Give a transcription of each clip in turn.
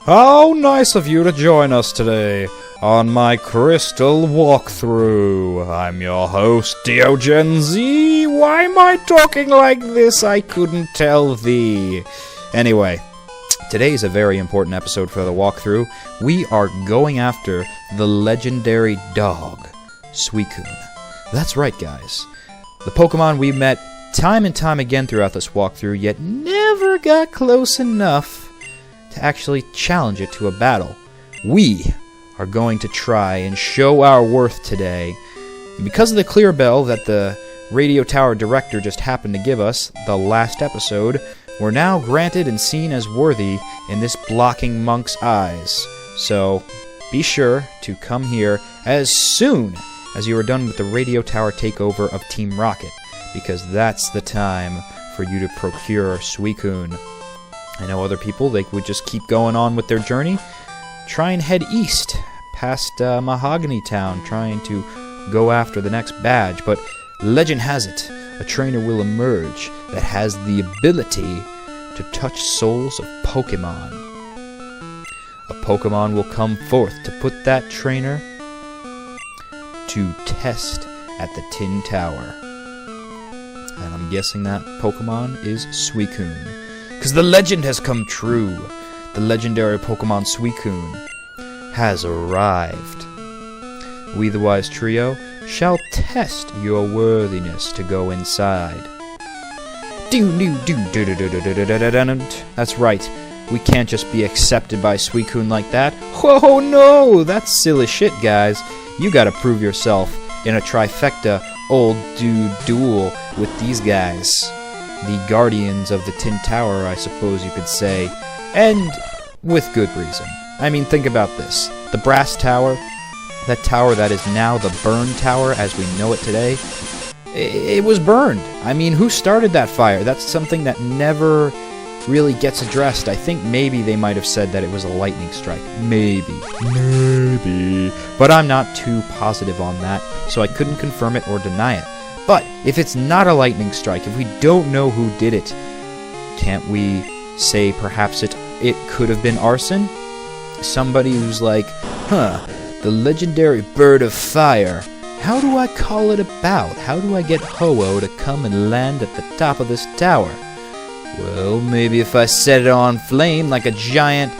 How nice of you to join us today on my Crystal walkthrough. I'm your host, DeoGenZ. Why am I talking like this? I couldn't tell thee. Anyway, today is a very important episode for the walkthrough. We are going after the legendary dog, Suicune. That's right, guys. The Pokemon we met time and time again throughout this walkthrough, yet never got close enough to actually challenge it to a battle. We are going to try and show our worth today. And because of the clear bell that the radio tower director just happened to give us the last episode, we're now granted and seen as worthy in this blocking monk's eyes. So be sure to come here as soon as you are done with the radio tower takeover of Team Rocket, because that's the time for you to procure Suicune. I know other people, they would just keep going on with their journey, try and head east past Mahogany Town, trying to go after the next badge, but legend has it, a trainer will emerge that has the ability to touch souls of Pokemon. A Pokemon will come forth to put that trainer to test at the Tin Tower. And I'm guessing that Pokemon is Suicune, because the legend has come true. The legendary Pokemon Suicune has arrived. We, the Wise Trio, shall test your worthiness to go inside. That's right. We can't just be accepted by Suicune like that. Whoa, no! That's silly shit, guys. You gotta prove yourself in a trifecta old dude duel with these guys. The guardians of the Tin Tower, I suppose you could say, and with good reason. I mean, think about this. The Brass Tower, that tower that is now the Burn Tower as we know it today, it was burned. I mean, who started that fire? That's something that never really gets addressed. I think maybe they might have said that it was a lightning strike. Maybe. But I'm not too positive on that, so I couldn't confirm it or deny it. But if it's not a lightning strike, if we don't know who did it, can't we say perhaps it could have been arson? Somebody who's like, the legendary bird of fire. How do I call it about? How do I get Ho-Oh to come and land at the top of this tower? Well, maybe if I set it on flame like a giant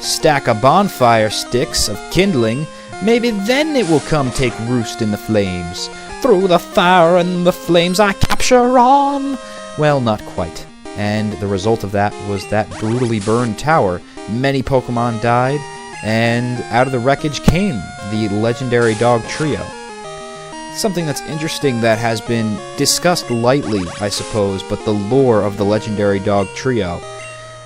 stack of bonfire sticks of kindling, maybe then it will come take roost in the flames. Through the fire and the flames I capture on. Well, not quite. And the result of that was that brutally burned tower. Many Pokemon died, and out of the wreckage came the legendary dog trio. Something that's interesting that has been discussed lightly, I suppose, but the lore of the legendary dog trio.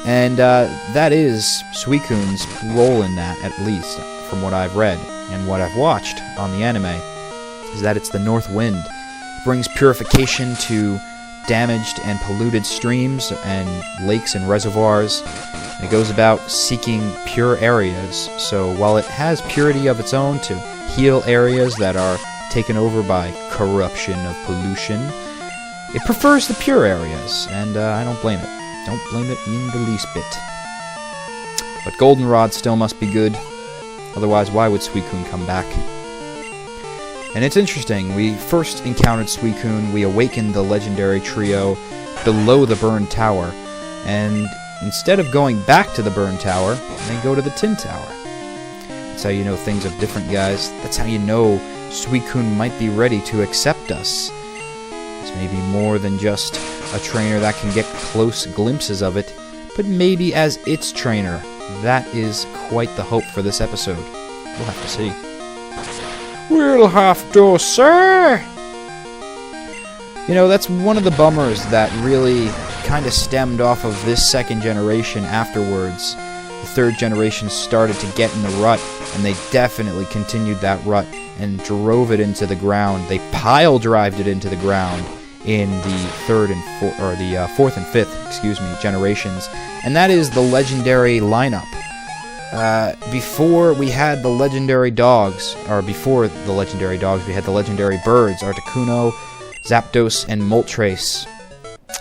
And that is Suicune's role in that, at least, from what I've read and what I've watched on the anime, is that it's the North Wind. It brings purification to damaged and polluted streams and lakes and reservoirs. It goes about seeking pure areas, so while it has purity of its own to heal areas that are taken over by corruption of pollution, it prefers the pure areas, and I don't blame it. Don't blame it in the least bit. But Goldenrod still must be good, otherwise why would Suicune come back? And it's interesting, we first encountered Suicune, we awakened the legendary trio below the Burn Tower, and instead of going back to the Burn Tower, they go to the Tin Tower. That's how you know things are different, guys. That's how you know Suicune might be ready to accept us. It's maybe more than just a trainer that can get close glimpses of it, but maybe as its trainer. That is quite the hope for this episode. We'll have to see. We'll have to see! You know, that's one of the bummers that really kind of stemmed off of this second generation afterwards. The third generation started to get in the rut, and they definitely continued that rut and drove it into the ground. They pile-drived it into the ground in the fourth and fifth, generations. And that is the legendary lineup. Before we had the legendary dogs, we had the legendary birds, Articuno, Zapdos, and Moltres.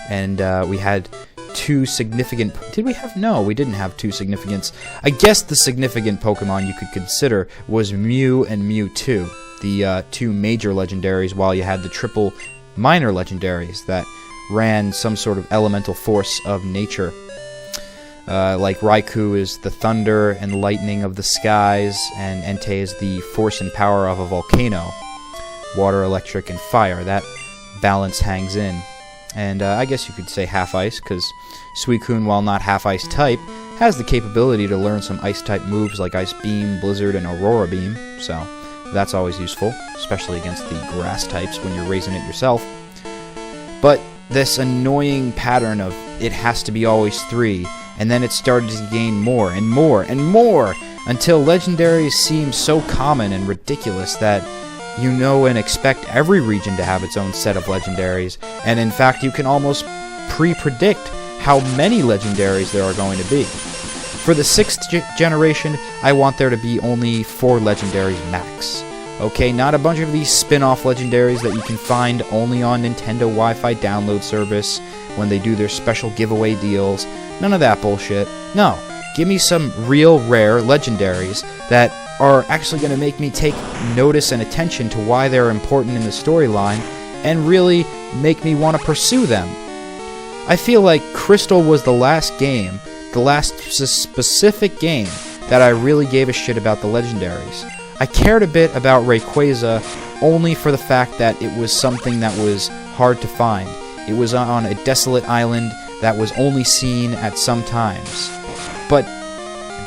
And we had two significant... Did we have... No, we didn't have two significants. I guess the significant Pokemon you could consider was Mew and Mewtwo, the two major legendaries, while you had the triple minor legendaries that ran some sort of elemental force of nature. Like Raikou is the thunder and lightning of the skies, and Entei is the force and power of a volcano. Water, electric, and fire. That balance hangs in. And I guess you could say half ice, because Suicune, while not half ice type, has the capability to learn some ice type moves like Ice Beam, Blizzard, and Aurora Beam, so that's always useful, especially against the grass types when you're raising it yourself. But this annoying pattern of it has to be always 3, and then it started to gain more and more and more, until legendaries seem so common and ridiculous that you know and expect every region to have its own set of legendaries, and in fact you can almost pre-predict how many legendaries there are going to be. For the 6th generation, I want there to be only 4 legendaries max. Okay, not a bunch of these spin-off legendaries that you can find only on Nintendo Wi-Fi download service when they do their special giveaway deals. None of that bullshit. No, give me some real rare legendaries that are actually going to make me take notice and attention to why they're important in the storyline, and really make me want to pursue them. I feel like Crystal was the last game, the last specific game, that I really gave a shit about the legendaries. I cared a bit about Rayquaza only for the fact that it was something that was hard to find. It was on a desolate island that was only seen at some times. But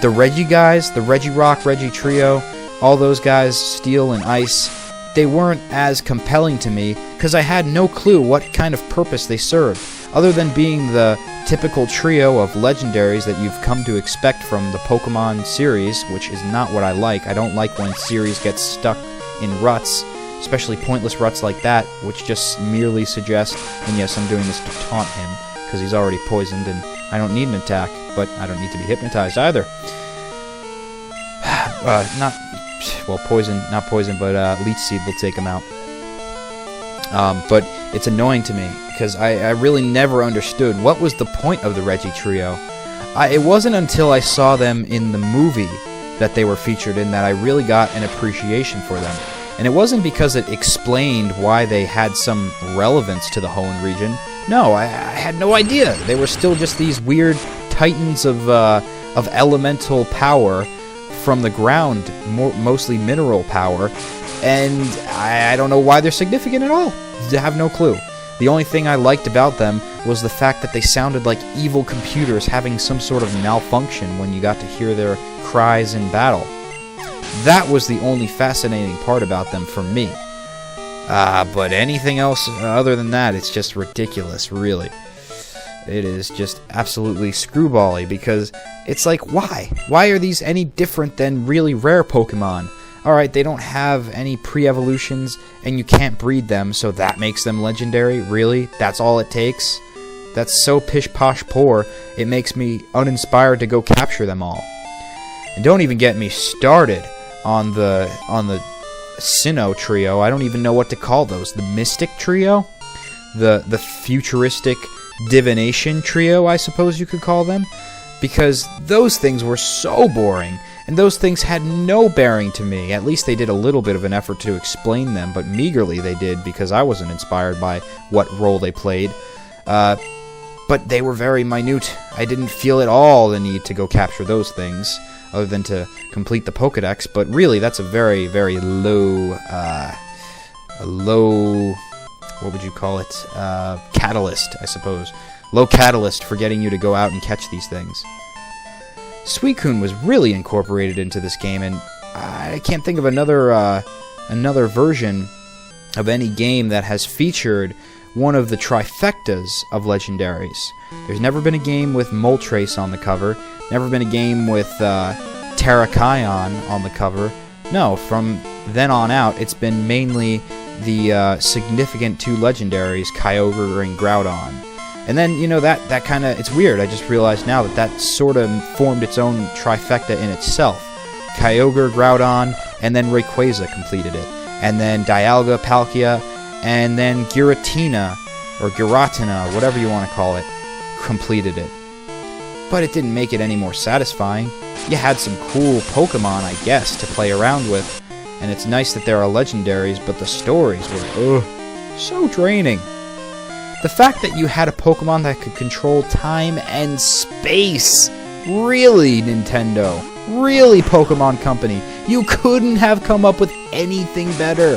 the Reggie guys, the Regirock, Reggie Trio, all those guys, Steel and Ice, they weren't as compelling to me because I had no clue what kind of purpose they served, other than being the typical trio of legendaries that you've come to expect from the Pokemon series, which is not what I like. I don't like when series gets stuck in ruts, especially pointless ruts like that, which just merely suggest, and yes, I'm doing this to taunt him, because he's already poisoned, and I don't need an attack, but I don't need to be hypnotized either. Leech Seed will take him out. But it's annoying to me, because I really never understood what was the point of the Reggie Trio. It wasn't until I saw them in the movie that they were featured in that I really got an appreciation for them. And it wasn't because it explained why they had some relevance to the Hoenn region. No, I had no idea. They were still just these weird titans of elemental power from the ground, mostly mineral power, and I don't know why they're significant at all. I have no clue. The only thing I liked about them was the fact that they sounded like evil computers having some sort of malfunction when you got to hear their cries in battle. That was the only fascinating part about them for me. But anything else other than that, it's just ridiculous, really. It is just absolutely screwbally, because it's like, why? Why are these any different than really rare Pokemon? Alright, they don't have any pre-evolutions, and you can't breed them, so that makes them legendary? Really? That's all it takes? That's so pish-posh poor, it makes me uninspired to go capture them all. And don't even get me started on the Sinnoh trio. I don't even know what to call those. The Mystic trio? The futuristic divination trio, I suppose you could call them? Because those things were so boring, and those things had no bearing to me. At least they did a little bit of an effort to explain them, but meagerly they did, because I wasn't inspired by what role they played. But they were very minute. I didn't feel at all the need to go capture those things, other than to complete the Pokedex, but really that's a very, very low, what would you call it? Catalyst, I suppose. Low catalyst for getting you to go out and catch these things. Suicune was really incorporated into this game, and I can't think of another version of any game that has featured one of the trifectas of legendaries. There's never been a game with Moltres on the cover, never been a game with Terrakion on the cover. No, from then on out, it's been mainly the significant 2 legendaries, Kyogre and Groudon. And then, you know, that kind of, it's weird, I just realized now that sort of formed its own trifecta in itself. Kyogre, Groudon, and then Rayquaza completed it. And then Dialga, Palkia, and then Giratina, or Giratina, whatever you want to call it, completed it. But it didn't make it any more satisfying. You had some cool Pokemon, I guess, to play around with, and it's nice that there are legendaries, but the stories were, so draining. The fact that you had a Pokemon that could control time and space. Really, Nintendo? Really, Pokemon Company? You couldn't have come up with anything better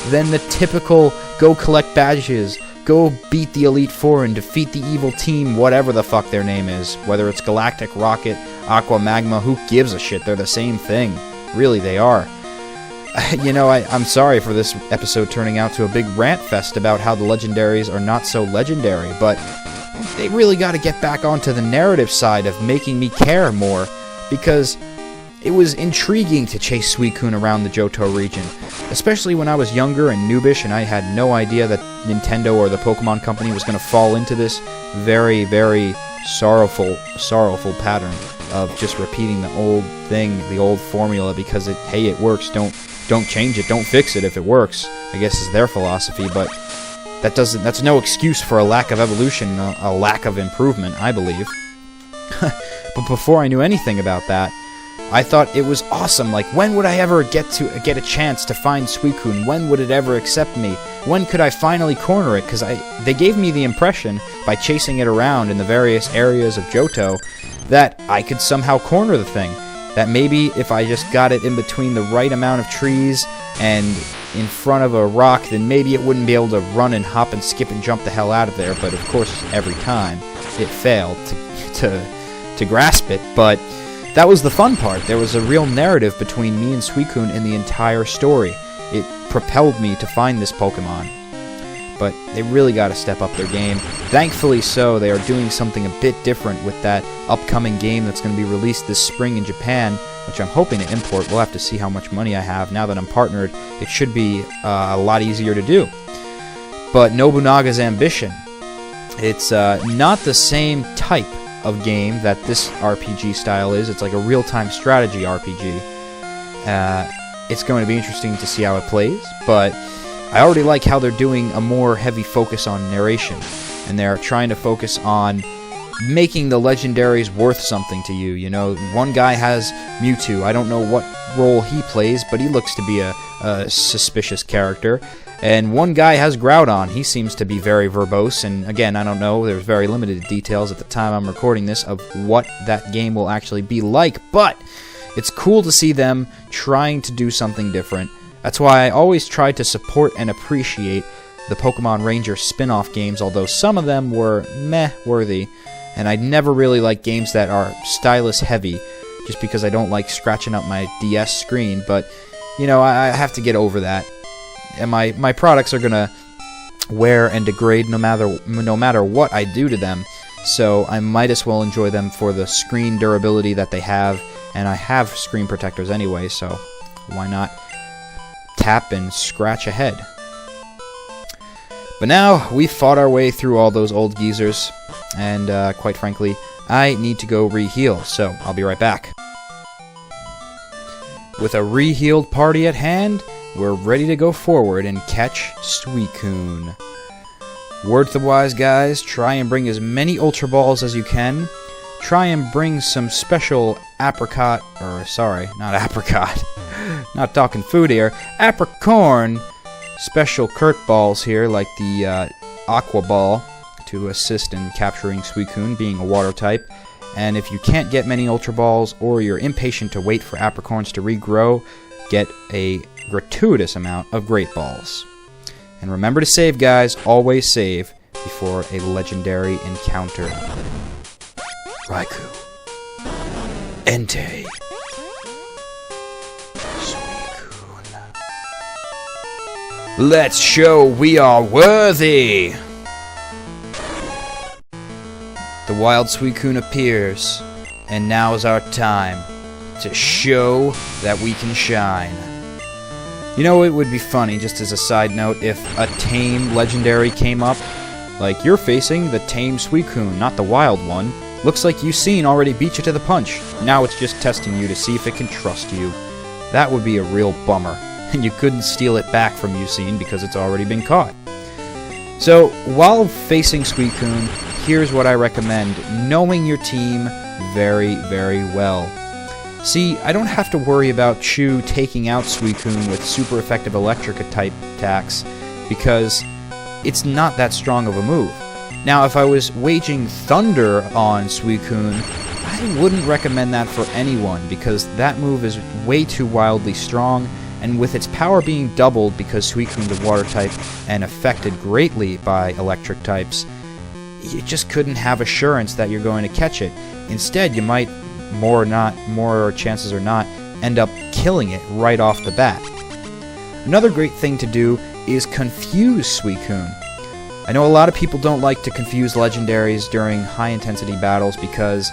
than the typical go collect badges, go beat the Elite Four and defeat the evil team, whatever the fuck their name is. Whether it's Galactic, Rocket, Aqua, Magma, who gives a shit? They're the same thing. Really, they are. You know, I'm sorry for this episode turning out to a big rant fest about how the legendaries are not so legendary, but they really got to get back onto the narrative side of making me care more, because it was intriguing to chase Suicune around the Johto region, especially when I was younger and noobish and I had no idea that Nintendo or the Pokemon Company was going to fall into this very, very sorrowful pattern of just repeating the old thing, the old formula, because hey, it works, don't change it, don't fix it if it works, I guess is their philosophy, but that's no excuse for a lack of evolution, a lack of improvement, I believe. But before I knew anything about that, I thought it was awesome. Like, when would I ever get a chance to find Suicune? When would it ever accept me? When could I finally corner it? Because they gave me the impression, by chasing it around in the various areas of Johto, that I could somehow corner the thing. That maybe if I just got it in between the right amount of trees and in front of a rock, then maybe it wouldn't be able to run and hop and skip and jump the hell out of there. But of course, every time it failed to grasp it. But that was the fun part. There was a real narrative between me and Suicune in the entire story. It propelled me to find this Pokemon. But they really got to step up their game. Thankfully so, they are doing something a bit different with that upcoming game that's going to be released this spring in Japan, which I'm hoping to import. We'll have to see how much money I have. Now that I'm partnered, it should be a lot easier to do. But Nobunaga's Ambition. It's not the same type of game that this RPG style is. It's like a real-time strategy RPG. It's going to be interesting to see how it plays, but I already like how they're doing a more heavy focus on narration, and they're trying to focus on making the legendaries worth something to you. You know, one guy has Mewtwo. I don't know what role he plays, but he looks to be a suspicious character. And one guy has Groudon. He seems to be very verbose, and again, I don't know, there's very limited details at the time I'm recording this of what that game will actually be like, but it's cool to see them trying to do something different. That's why I always try to support and appreciate the Pokemon Ranger spin-off games, although some of them were meh-worthy, and I never really like games that are stylus-heavy, just because I don't like scratching up my DS screen, but, you know, I have to get over that. And my products are gonna wear and degrade no matter what I do to them, so I might as well enjoy them for the screen durability that they have, and I have screen protectors anyway, so why not tap and scratch ahead. But now we've fought our way through all those old geezers, and quite frankly, I need to go re-heal, so I'll be right back. With a re-healed party at hand, we're ready to go forward and catch Suicune. Word to the wise guys, try and bring as many Ultra Balls as you can. Try and bring some special apricot, not talking food here, apricorn special Kurt balls here, like the Aqua Ball, to assist in capturing Suicune, being a water type. And if you can't get many Ultra Balls, or you're impatient to wait for apricorns to regrow, get a gratuitous amount of Great Balls. And remember to save, guys, always save before a legendary encounter. Raikou, Entei, Suicune. Let's show we are worthy! The wild Suicune appears, and now's our time to show that we can shine. You know, it would be funny, just as a side note, if a tame legendary came up. Like, you're facing the tame Suicune, not the wild one. Looks like Suicune already beat you to the punch. Now it's just testing you to see if it can trust you. That would be a real bummer. And you couldn't steal it back from Suicune because it's already been caught. So, while facing Suicune, here's what I recommend: knowing your team very, very well. See, I don't have to worry about Chu taking out Suicune with super effective electric type attacks, because it's not that strong of a move. Now, if I was waging Thunder on Suicune, I wouldn't recommend that for anyone, because that move is way too wildly strong, and with its power being doubled because Suicune's a water type and affected greatly by electric types, you just couldn't have assurance that you're going to catch it. Instead, you might, more chances or not, end up killing it right off the bat. Another great thing to do is confuse Suicune. I know a lot of people don't like to confuse legendaries during high-intensity battles because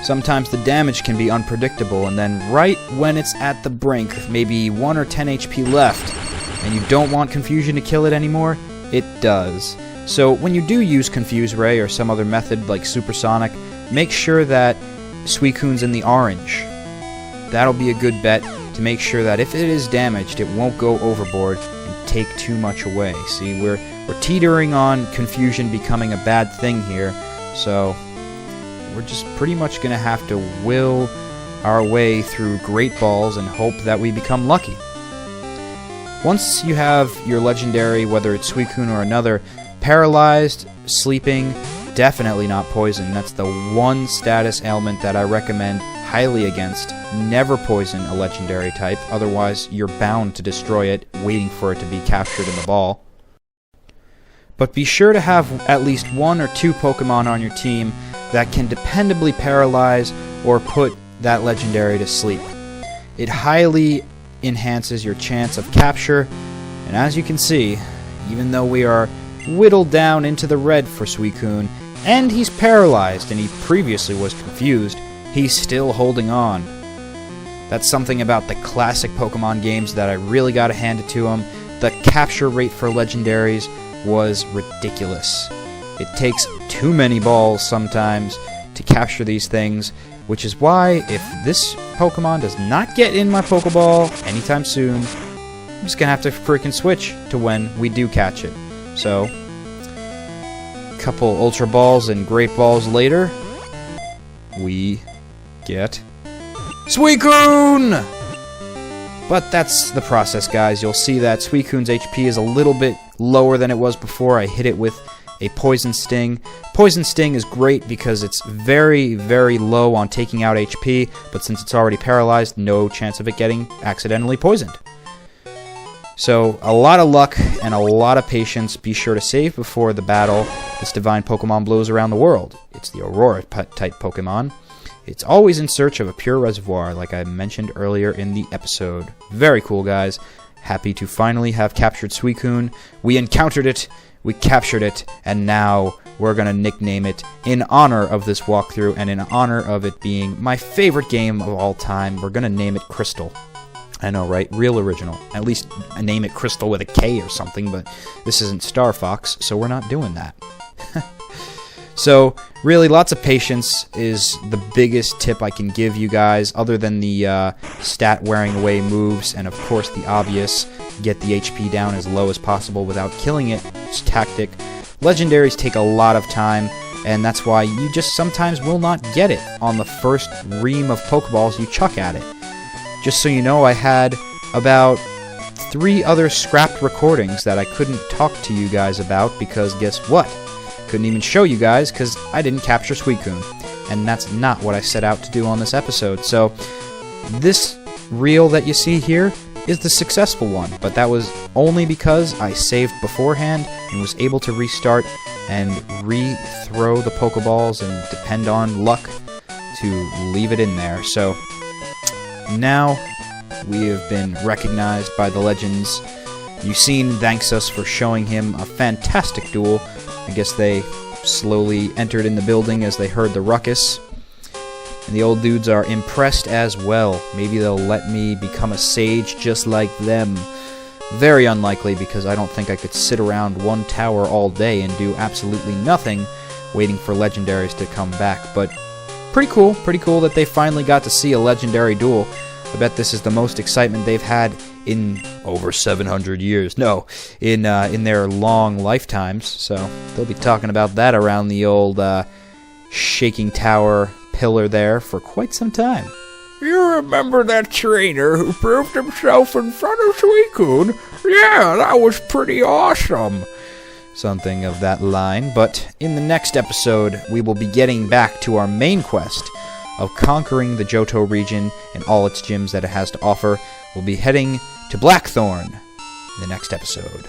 sometimes the damage can be unpredictable, and then right when it's at the brink, maybe 1 or 10 HP left, and you don't want confusion to kill it anymore, it does. So when you do use Confuse Ray or some other method like Supersonic, make sure that Suicune's in the orange. That'll be a good bet to make sure that if it is damaged, it won't go overboard and take too much away. See, we're teetering on confusion becoming a bad thing here, so we're just pretty much going to have to will our way through Great Balls and hope that we become lucky. Once you have your legendary, whether it's Suicune or another, paralyzed, sleeping, definitely not poison. That's the one status ailment that I recommend highly against. Never poison a legendary type, otherwise you're bound to destroy it, waiting for it to be captured in the ball. But be sure to have at least 1 or 2 Pokemon on your team that can dependably paralyze or put that legendary to sleep. It highly enhances your chance of capture, and as you can see, even though we are whittled down into the red for Suicune, and he's paralyzed and he previously was confused, he's still holding on. That's something about the classic Pokemon games that I really gotta hand it to him. The capture rate for legendaries was ridiculous. It takes too many balls sometimes to capture these things, which is why if this Pokemon does not get in my Pokeball anytime soon, I'm just gonna have to freaking switch to when we do catch it. So, a couple Ultra Balls and Great Balls later, we get Suicune! But that's the process, guys. You'll see that Suicune's HP is a little bit lower than it was before. I hit it with a Poison Sting. Poison Sting is great because it's very, very low on taking out HP, but since it's already paralyzed, no chance of it getting accidentally poisoned. So, a lot of luck and a lot of patience. Be sure to save before the battle. This divine Pokemon blows around the world. It's the Aurora-type Pokemon. It's always in search of a pure reservoir, like I mentioned earlier in the episode. Very cool, guys. Happy to finally have captured Suicune. We encountered it, we captured it, and now we're going to nickname it in honor of this walkthrough and in honor of it being my favorite game of all time. We're going to name it Crystal. I know, right? Real original. At least I name it Crystal with a K or something, but this isn't Star Fox, so we're not doing that. So, really, lots of patience is the biggest tip I can give you guys, other than the stat wearing away moves, and of course the obvious, get the HP down as low as possible without killing it. It's tactic. Legendaries take a lot of time, and that's why you just sometimes will not get it on the first ream of Pokeballs you chuck at it. Just so you know, I had about 3 other scrapped recordings that I couldn't talk to you guys about because guess what? Couldn't even show you guys because I didn't capture Suicune, and that's not what I set out to do on this episode. So this reel that you see here is the successful one, but that was only because I saved beforehand and was able to restart and re-throw the Pokeballs and depend on luck to leave it in there. So now we have been recognized by the legends. Suicune thanks us for showing him a fantastic duel. I guess they slowly entered in the building as they heard the ruckus. And the old dudes are impressed as well. Maybe they'll let me become a sage just like them. Very unlikely, because I don't think I could sit around one tower all day and do absolutely nothing waiting for legendaries to come back. But pretty cool that they finally got to see a legendary duel. I bet this is the most excitement they've had in over 700 years. No, in their long lifetimes. So they'll be talking about that around the old shaking tower pillar there for quite some time. You remember that trainer who proved himself in front of Suicune? Yeah, that was pretty awesome. Something of that line. But in the next episode, we will be getting back to our main quest of conquering the Johto region and all its gyms that it has to offer. We'll be heading to Blackthorn in the next episode.